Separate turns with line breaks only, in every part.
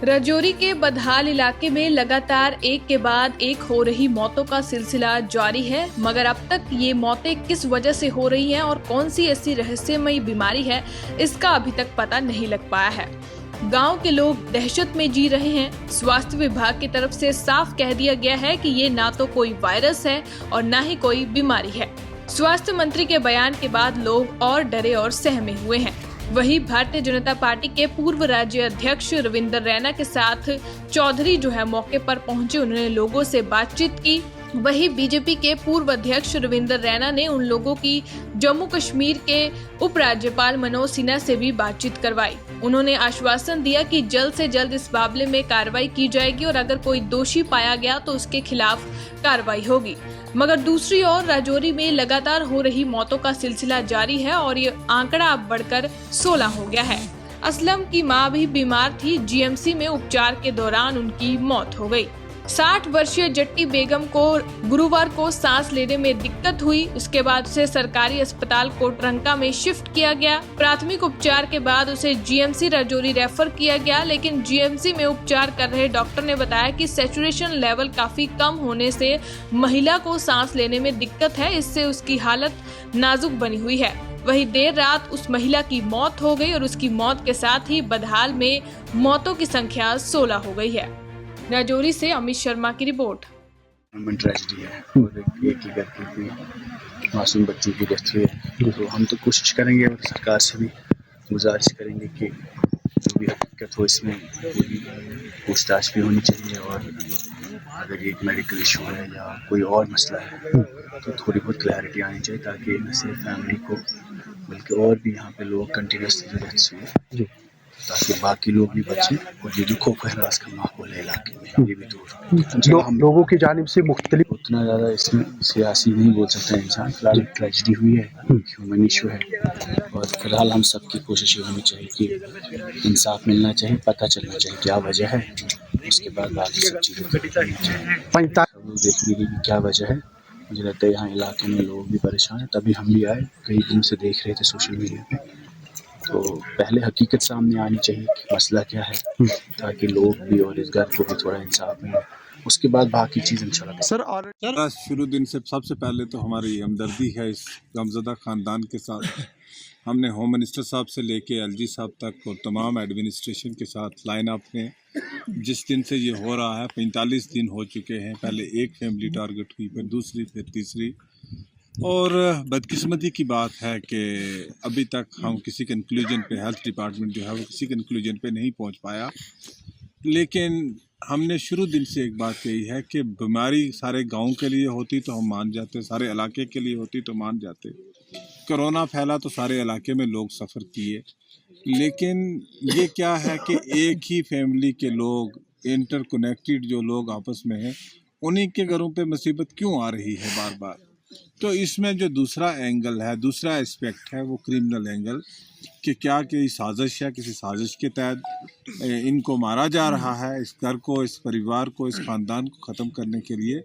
राजौरी के बदहाल इलाके में लगातार एक के बाद एक हो रही मौतों का सिलसिला जारी है, मगर अब तक ये मौतें किस वजह से हो रही हैं और कौन सी ऐसी रहस्यमयी बीमारी है, इसका अभी तक पता नहीं लग पाया है। गांव के लोग दहशत में जी रहे हैं। स्वास्थ्य विभाग की तरफ से साफ कह दिया गया है कि ये ना तो कोई वायरस है और ना ही कोई बीमारी है। स्वास्थ्य मंत्री के बयान के बाद लोग और डरे और सहमे हुए हैं। वहीं भारतीय जनता पार्टी के पूर्व राज्य अध्यक्ष रविंदर रैना के साथ चौधरी जो है मौके पर पहुंचे, उन्होंने लोगों से बातचीत की। वहीं बीजेपी के पूर्व अध्यक्ष रविंदर रैना ने उन लोगों की जम्मू कश्मीर के उपराज्यपाल मनोज सिन्हा से भी बातचीत करवाई। उन्होंने आश्वासन दिया कि जल्द से जल्द इस मामले में कार्रवाई की जाएगी और अगर कोई दोषी पाया गया तो उसके खिलाफ कार्रवाई होगी। मगर दूसरी ओर राजौरी में लगातार हो रही मौतों का सिलसिला जारी है और ये आंकड़ा अब बढ़कर 16 हो गया है। असलम की मां भी बीमार थी। जीएमसी में उपचार के दौरान उनकी मौत हो गई। 60 वर्षीय जट्टी बेगम को गुरुवार को सांस लेने में दिक्कत हुई। उसके बाद उसे सरकारी अस्पताल कोटरंका में शिफ्ट किया गया। प्राथमिक उपचार के बाद उसे जीएमसी राजौरी रेफर किया गया, लेकिन जीएमसी में उपचार कर रहे डॉक्टर ने बताया कि सैचुरेशन लेवल काफी कम होने से महिला को सांस लेने में दिक्कत है। इससे उसकी हालत नाजुक बनी हुई है। वहीं देर रात उस महिला की मौत हो गई और उसकी मौत के साथ ही बदहाल में मौतों की संख्या 16 हो गई है। राजौरी से अमित शर्मा की रिपोर्ट।
ट्रेजेडी है और एक ही घर की कोई मासूम बच्ची की डेथ हुई है। तो हम तो कोशिश करेंगे और सरकार से भी गुजारिश करेंगे कि जो भी हकीकत हो इसमें पूरी पूछताछ भी होनी चाहिए, और अगर ये एक मेडिकल इशू है या कोई और मसला है तो थोड़ी बहुत क्लैरिटी आनी चाहिए, ताकि न सिर्फ फैमिली को बल्कि और भी यहाँ पे लोग कंटिन्यूसली डेथ्स हुए ताकि बाकी लोग भी बचें और ये जो खौफ हरास का माहौल है इलाके में ये भी दूर हो।
लोगों की जानिब से मुख्तलिफ
उतना ज़्यादा इसमें सियासी नहीं बोल सकता इंसान। फिलहाल ट्रेजेडी हुई है, ह्यूमन इशू है, और फिलहाल हम सबकी कोशिश ये होनी चाहिए कि इंसाफ मिलना चाहिए, पता चलना चाहिए क्या वजह है, उसके बाद बाकी सब चीज़ें करनी चाहिए। सब लोग देखेंगे कि क्या वजह है। मुझे लगता है यहाँ इलाके में लोग भी परेशान हैं, तभी हम भी आए, कई दिन से देख रहे थे सोशल मीडिया पे। तो पहले हकीकत सामने आनी चाहिए कि मसला क्या है, ताकि लोग भी और इस घर को भी थोड़ा इंसाफ मिले, उसके बाद बाकी चीज़ इंशाल्लाह।
सर शुरू दिन से सबसे पहले तो हमारी हमदर्दी है इस गमज़दा ख़ानदान के साथ। हमने होम मिनिस्टर साहब से लेके एलजी साहब तक और तमाम एडमिनिस्ट्रेशन के साथ लाइन अप में, जिस दिन से ये हो रहा है 45 दिन हो चुके हैं। पहले एक फैमिली टारगेट हुई, फिर दूसरी, फिर तीसरी, और बदकिस्मती की बात है कि अभी तक हम किसी कंक्लूजन पे, हेल्थ डिपार्टमेंट जो है वो किसी कंक्लूजन पे नहीं पहुंच पाया। लेकिन हमने शुरू दिन से एक बात कही है कि बीमारी सारे गांव के लिए होती तो हम मान जाते, सारे इलाके के लिए होती तो मान जाते। कोरोना फैला तो सारे इलाके में लोग सफ़र किए, लेकिन ये क्या है कि एक ही फैमिली के लोग, इंटरकनेक्टेड जो लोग आपस में हैं, उन्हीं के घरों पे मुसीबत क्यों आ रही है बार बार। तो इसमें जो दूसरा एंगल है, दूसरा एस्पेक्ट है, वो क्रिमिनल एंगल, कि क्या कि साजिश है, किसी साजिश के तहत इनको मारा जा रहा है, इस घर को, इस परिवार को, इस ख़ानदान को ख़त्म करने के लिए।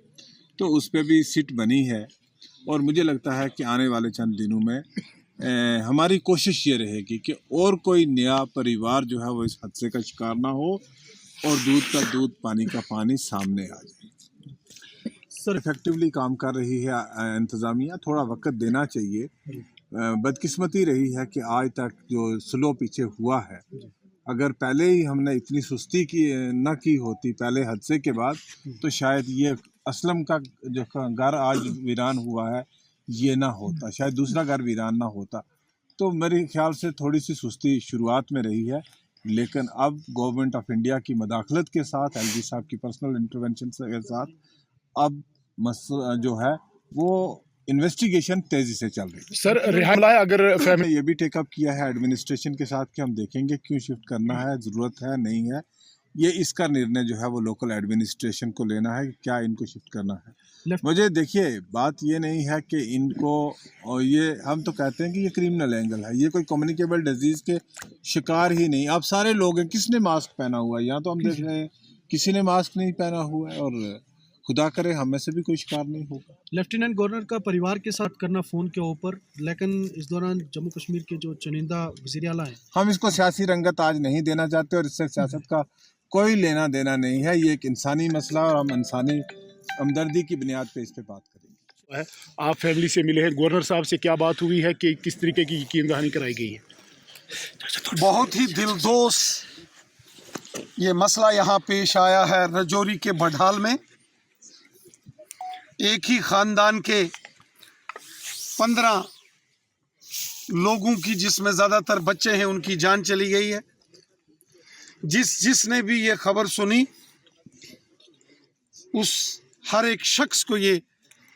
तो उस पर भी सिट बनी है, और मुझे लगता है कि आने वाले चंद दिनों में हमारी कोशिश ये रहेगी कि और कोई नया परिवार जो है वो इस हादसे का शिकार ना हो और दूध का दूध, पानी का पानी सामने आ जाए। सर इफेक्टिवली काम कर रही है इंतज़ामिया, थोड़ा वक्त देना चाहिए। बदकिस्मती रही है कि आज तक जो स्लो पीछे हुआ है, अगर पहले ही हमने इतनी सुस्ती की न की होती पहले हादसे के बाद, तो शायद ये असलम का जो घर आज वीरान हुआ है ये ना होता, शायद दूसरा घर वीरान ना होता। तो मेरे ख्याल से थोड़ी सी सुस्ती शुरुआत में रही है, लेकिन अब गवर्नमेंट ऑफ इंडिया की मदाखलत के साथ, एलजी साहब की पर्सनल इंटरवेंशन के साथ, अब जो है वो इन्वेस्टिगेशन तेजी से चल रही है।
सर रिहाई अगर फैमिली
ये भी टेकअप किया है एडमिनिस्ट्रेशन के साथ कि हम देखेंगे क्यों शिफ्ट करना है, ज़रूरत है नहीं है, ये इसका निर्णय जो है वो लोकल एडमिनिस्ट्रेशन को लेना है कि क्या इनको शिफ्ट करना है। मुझे देखिए बात ये नहीं है कि इनको, और ये हम तो कहते हैं कि ये क्रिमिनल एंगल है, ये कोई कम्युनिकेबल डिजीज़ के शिकार ही नहीं। अब सारे लोग हैं, किसने मास्क पहना हुआ है, यहाँ तो हम देख रहे हैं किसी ने मास्क नहीं पहना हुआ है, और खुदा करे हम में से भी कोई शिकार नहीं होगा।
लेफ्टिनेंट गवर्नर का परिवार के साथ करना फ़ोन के ऊपर, लेकिन इस दौरान जम्मू कश्मीर के जो चुनिंदा वज़ीर आला हैं,
हम इसको सियासी रंगत आज नहीं देना चाहते और इससे सियासत का कोई लेना देना नहीं है। ये एक इंसानी मसला और हम इंसानी हमदर्दी की बुनियाद पे इस पे बात करेंगे।
आप फैमिली से मिले हैं, गवर्नर साहब से क्या बात हुई है कि किस तरीके की यकीन दहानी कराई गई है?
बहुत ही दिलदोज ये मसला यहाँ पेश आया है रजौरी के बढाल में। एक ही ख़ानदान के 15 लोगों की, जिसमें ज़्यादातर बच्चे हैं, उनकी जान चली गई है। जिसने भी ये खबर सुनी, उस हर एक शख्स को ये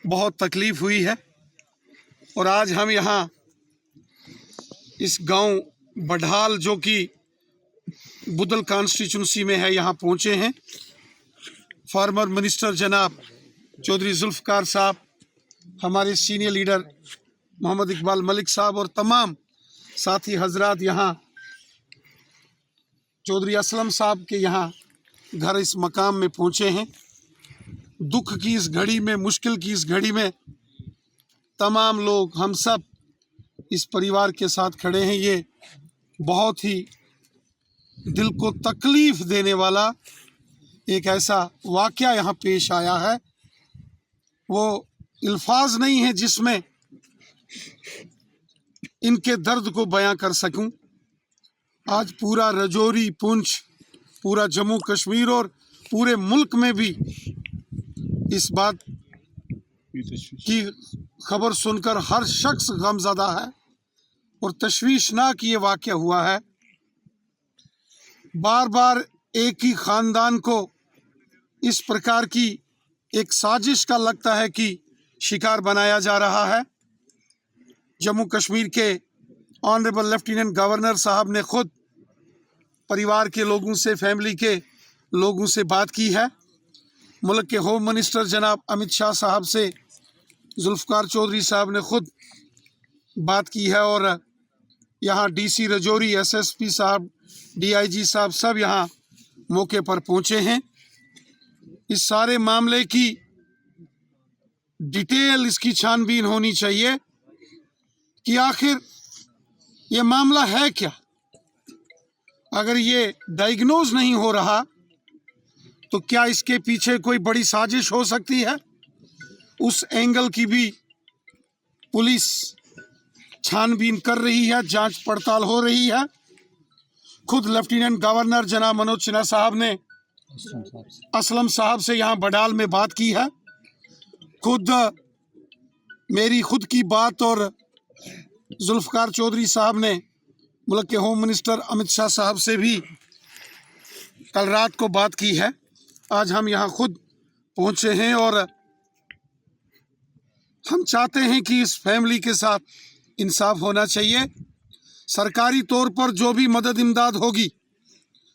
बहुत तकलीफ़ हुई है। और आज हम यहाँ इस गांव बढाल, जो कि बुदल कॉन्स्टिट्यूंसी में है, यहाँ पहुँचे हैं। फार्मर मिनिस्टर जनाब चौधरी जुल्फ़कार साहब, हमारे सीनियर लीडर मोहम्मद इकबाल मलिक साहब और तमाम साथी हजरात यहाँ चौधरी असलम साहब के यहाँ घर इस मकाम में पहुँचे हैं। दुख की इस घड़ी में, मुश्किल की इस घड़ी में तमाम लोग, हम सब इस परिवार के साथ खड़े हैं। ये बहुत ही दिल को तकलीफ़ देने वाला एक ऐसा वाक़या यहाँ पेश आया है, वो अल्फाज नहीं है जिसमें इनके दर्द को बयां कर सकूं। आज पूरा रजौरी, पुंछ, पूरा जम्मू कश्मीर और पूरे मुल्क में भी इस बात की खबर सुनकर हर शख्स गमज़दा है और तशवीशनाक ये वाक़या हुआ है। बार बार एक ही ख़ानदान को इस प्रकार की एक साजिश का लगता है कि शिकार बनाया जा रहा है। जम्मू कश्मीर के ऑनरेबल लेफ्टिनेंट गवर्नर साहब ने खुद परिवार के लोगों से, फैमिली के लोगों से बात की है। मुल्क के होम मिनिस्टर जनाब अमित शाह साहब से जुल्फ़कार चौधरी साहब ने खुद बात की है। और यहाँ डीसी रजौरी, एसएसपी साहब, डीआईजी साहब सब यहाँ मौके पर पहुँचे हैं। इस सारे मामले की डिटेल, इसकी छानबीन होनी चाहिए कि आखिर ये मामला है क्या। अगर ये डायग्नोज नहीं हो रहा तो क्या इसके पीछे कोई बड़ी साजिश हो सकती है? उस एंगल की भी पुलिस छानबीन कर रही है, जांच पड़ताल हो रही है। खुद लेफ्टिनेंट गवर्नर जनाब मनोज सिन्हा साहब ने असलम साहब से यहाँ बढाल में बात की है। खुद मेरी खुद की बात और जुल्फ़कार चौधरी साहब ने मुल्क के होम मिनिस्टर अमित शाह साहब से भी कल रात को बात की है। आज हम यहाँ खुद पहुँचे हैं और हम चाहते हैं कि इस फैमिली के साथ इंसाफ होना चाहिए। सरकारी तौर पर जो भी मदद इमदाद होगी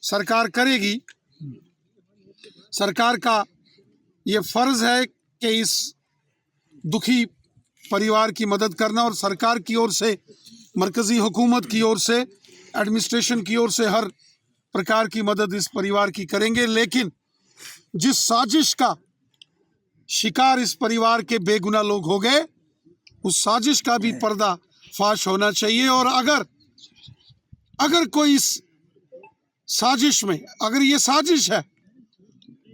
सरकार करेगी। सरकार का ये फ़र्ज़ है कि इस दुखी परिवार की मदद करना, और सरकार की ओर से, मरकज़ी हुकूमत की ओर से, एडमिनिस्ट्रेशन की ओर से हर प्रकार की मदद इस परिवार की करेंगे। लेकिन जिस साजिश का शिकार इस परिवार के बेगुनाह लोग हो गए, उस साजिश का भी पर्दा फाश होना चाहिए। और अगर कोई इस साजिश में, अगर ये साजिश है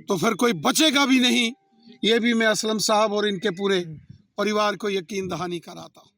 तो फिर कोई बचेगा भी नहीं। ये भी मैं असलम साहब और इनके पूरे परिवार को यकीन दहानी कराता हूँ।